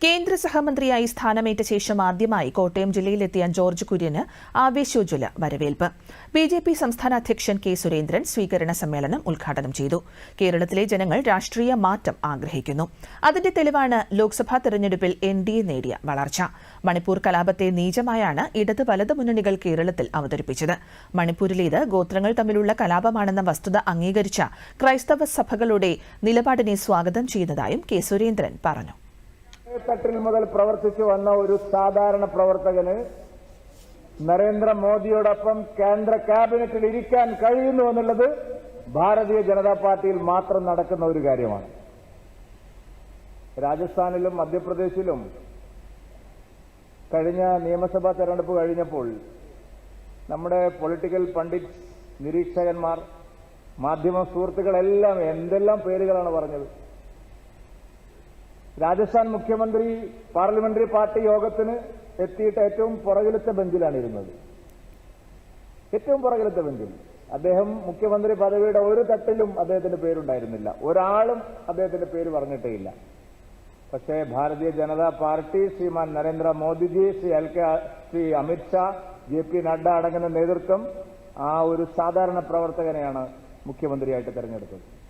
കേന്ദ്ര സഹമന്ത്രിയായി സ്ഥാനമേറ്റ ശേഷം ആദ്യമായി കോട്ടയം ജില്ലയിലെത്തിയ ജോർജ് കുര്യന് ആവേശോജ്വല വരവേൽപ്പ്. ബിജെപി സംസ്ഥാന അധ്യക്ഷൻ കെ സുരേന്ദ്രൻ സ്വീകരണ സമ്മേളനം ഉദ്ഘാടനം ചെയ്തു. കേരളത്തിലെ ജനങ്ങൾ രാഷ്ട്രീയ മാറ്റം ആഗ്രഹിക്കുന്നു. അതിന്റെ തെളിവാണ് ലോക്സഭാ തെരഞ്ഞെടുപ്പിൽ എൻഡിഎ നേടിയ വളർച്ച. മണിപ്പൂർ കലാപത്തെ നീചമായാണ് ഇടത് വലത് മുന്നണികൾ കേരളത്തിൽ അവതരിപ്പിച്ചത്. മണിപ്പൂരിലേത് ഗോത്രങ്ങൾ തമ്മിലുള്ള കലാപമാണെന്ന വസ്തുത അംഗീകരിച്ച ക്രൈസ്തവ സഭകളുടെ നിലപാടിനെ സ്വാഗതം ചെയ്യുന്നതായും കെ സുരേന്ദ്രൻ പറഞ്ഞു. തട്ടിൽ മുതൽ പ്രവർത്തിച്ചു വന്ന ഒരു സാധാരണ പ്രവർത്തകന് നരേന്ദ്രമോദിയോടൊപ്പം കേന്ദ്ര ക്യാബിനറ്റിൽ ഇരിക്കാൻ കഴിയുന്നു എന്നുള്ളത് ഭാരതീയ ജനതാ പാർട്ടിയിൽ മാത്രം നടക്കുന്ന ഒരു കാര്യമാണ്. രാജസ്ഥാനിലും മധ്യപ്രദേശിലും കഴിഞ്ഞ നിയമസഭാ തെരഞ്ഞെടുപ്പ് കഴിഞ്ഞപ്പോൾ നമ്മുടെ പൊളിറ്റിക്കൽ പണ്ഡിറ്റ്സ്, നിരീക്ഷകന്മാർ, മാധ്യമ സുഹൃത്തുക്കളെല്ലാം എന്തെല്ലാം പേരുകളാണ് പറഞ്ഞത്. രാജസ്ഥാൻ മുഖ്യമന്ത്രി പാർലമെന്ററി പാർട്ടി യോഗത്തിന് എത്തിയിട്ട് ഏറ്റവും പുറകിലത്തെ ബെഞ്ചിലാണ് ഇരുന്നത്. ഏറ്റവും പുറകിലത്തെ ബെഞ്ചിൽ. അദ്ദേഹം മുഖ്യമന്ത്രി പദവിയുടെ ഒരു തട്ടിലും അദ്ദേഹത്തിന്റെ പേരുണ്ടായിരുന്നില്ല. ഒരാളും അദ്ദേഹത്തിന്റെ പേര് പറഞ്ഞിട്ടേയില്ല. പക്ഷേ ഭാരതീയ ജനതാ പാർട്ടി, ശ്രീമാൻ നരേന്ദ്രമോദിജി, ശ്രീ അമിത്ഷാ, JP നഡ്ഡ അടങ്ങുന്ന നേതൃത്വം ആ ഒരു സാധാരണ പ്രവർത്തകനെയാണ് മുഖ്യമന്ത്രിയായിട്ട് തെരഞ്ഞെടുത്തത്.